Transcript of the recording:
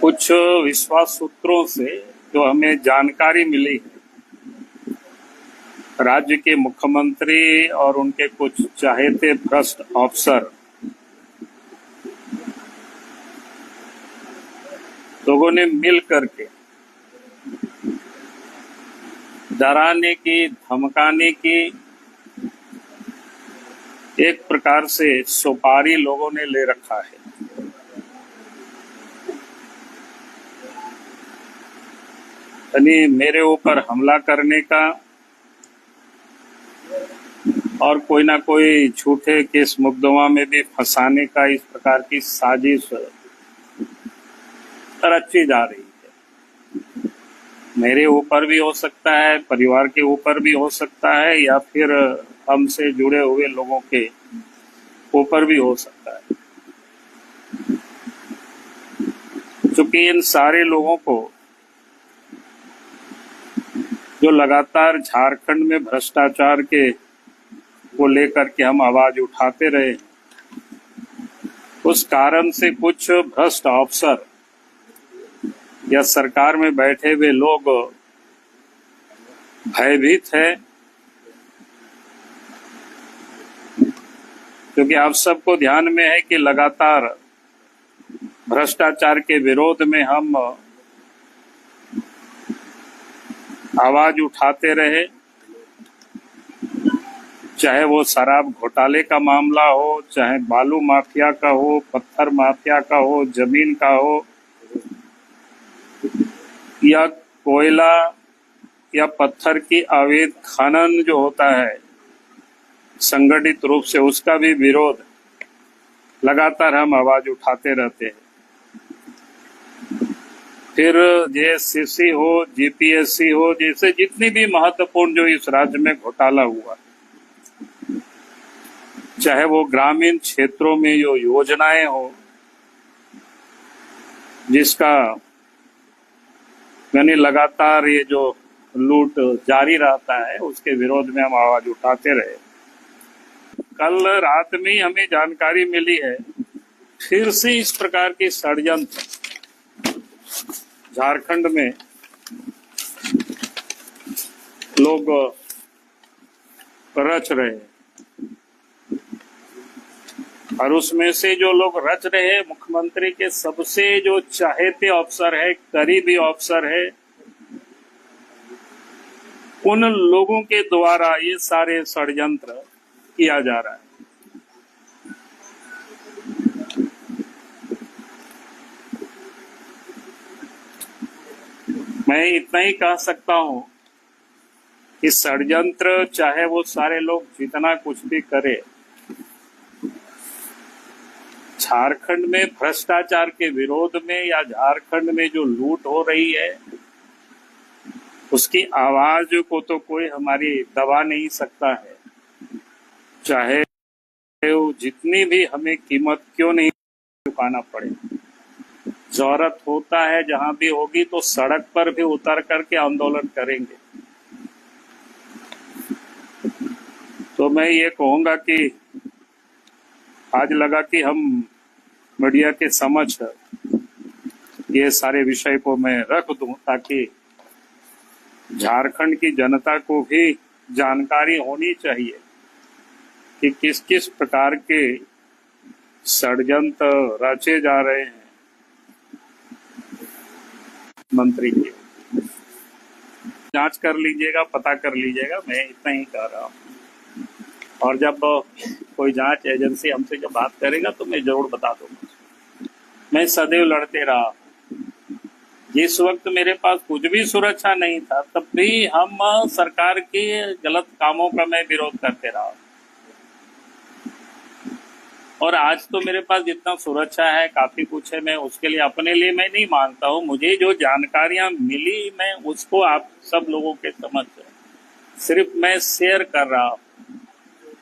कुछ विश्वास सूत्रों से जो हमें जानकारी मिली है, राज्य के मुख्यमंत्री और उनके कुछ चाहेते भ्रष्ट अफसर लोगों ने मिल करके डराने की, धमकाने की एक प्रकार से सुपारी लोगों ने ले रखा है। यानी मेरे ऊपर हमला करने का और कोई ना कोई झूठे केस मुकदमा में भी फंसाने का इस प्रकार की साजिश रची जा रही है। मेरे ऊपर भी हो सकता है, परिवार के ऊपर भी हो सकता है, या फिर हमसे जुड़े हुए लोगों के ऊपर भी हो सकता है। क्योंकि इन सारे लोगों को जो लगातार झारखंड में भ्रष्टाचार के को लेकर के हम आवाज उठाते रहे, उस कारण से कुछ भ्रष्ट अफसर या सरकार में बैठे हुए लोग भयभीत है। क्योंकि आप सबको ध्यान में है कि लगातार भ्रष्टाचार के विरोध में हम आवाज उठाते रहे, चाहे वो शराब घोटाले का मामला हो, चाहे बालू माफिया का हो, पत्थर माफिया का हो, जमीन का हो, या कोयला या पत्थर की अवैध खनन जो होता है संगठित रूप से, उसका भी विरोध लगातार हम आवाज उठाते रहते हैं। फिर जेएससीसी हो, जीपीएससी हो, जैसे जितनी भी महत्वपूर्ण जो इस राज्य में घोटाला हुआ, चाहे वो ग्रामीण क्षेत्रों में जो योजनाएं हो जिसका यानी लगातार ये जो लूट जारी रहता है, उसके विरोध में हम आवाज उठाते रहे। कल रात में ही हमें जानकारी मिली है फिर से इस प्रकार के षड्यंत्र झारखंड में लोग रच रहे हैं, और उसमें से जो लोग रच रहे हैं, मुख्यमंत्री के सबसे जो चाहेते अफसर है, करीबी अफसर है, उन लोगों के द्वारा ये सारे षड्यंत्र किया जा रहा है। मैं इतना ही कह सकता हूं कि षड्यंत्र चाहे वो सारे लोग जितना कुछ भी करे, झारखंड में भ्रष्टाचार के विरोध में या झारखंड में जो लूट हो रही है, उसकी आवाज को तो कोई हमारी दबा नहीं सकता है, चाहे वो जितनी भी हमें कीमत क्यों नहीं चुकाना पड़े। जरूरत होता है जहां भी होगी तो सड़क पर भी उतर करके आंदोलन करेंगे। तो मैं ये कहूंगा कि आज लगा कि हम मीडिया के समक्ष ये सारे विषय को मैं रख दूं, ताकि झारखंड की जनता को भी जानकारी होनी चाहिए कि किस किस प्रकार के षड्यंत्र रचे जा रहे हैं मंत्री के। जांच कर लीजिएगा, पता कर लीजिएगा, मैं इतना ही कह रहा हूँ। और जब कोई जांच एजेंसी हमसे जब बात करेगा तो मैं जरूर बता दूंगा। मैं सदैव लड़ते रहा, जिस वक्त मेरे पास कुछ भी सुरक्षा नहीं था, तब भी हम सरकार के गलत कामों का मैं विरोध करते रहा। और आज तो मेरे पास जितना सुरक्षा है, काफी कुछ है, मैं उसके लिए अपने लिए मैं नहीं मांगता हूँ। मुझे जो जानकारियां मिली, मैं उसको आप सब लोगों के समझ सिर्फ मैं शेयर कर रहा हूँ।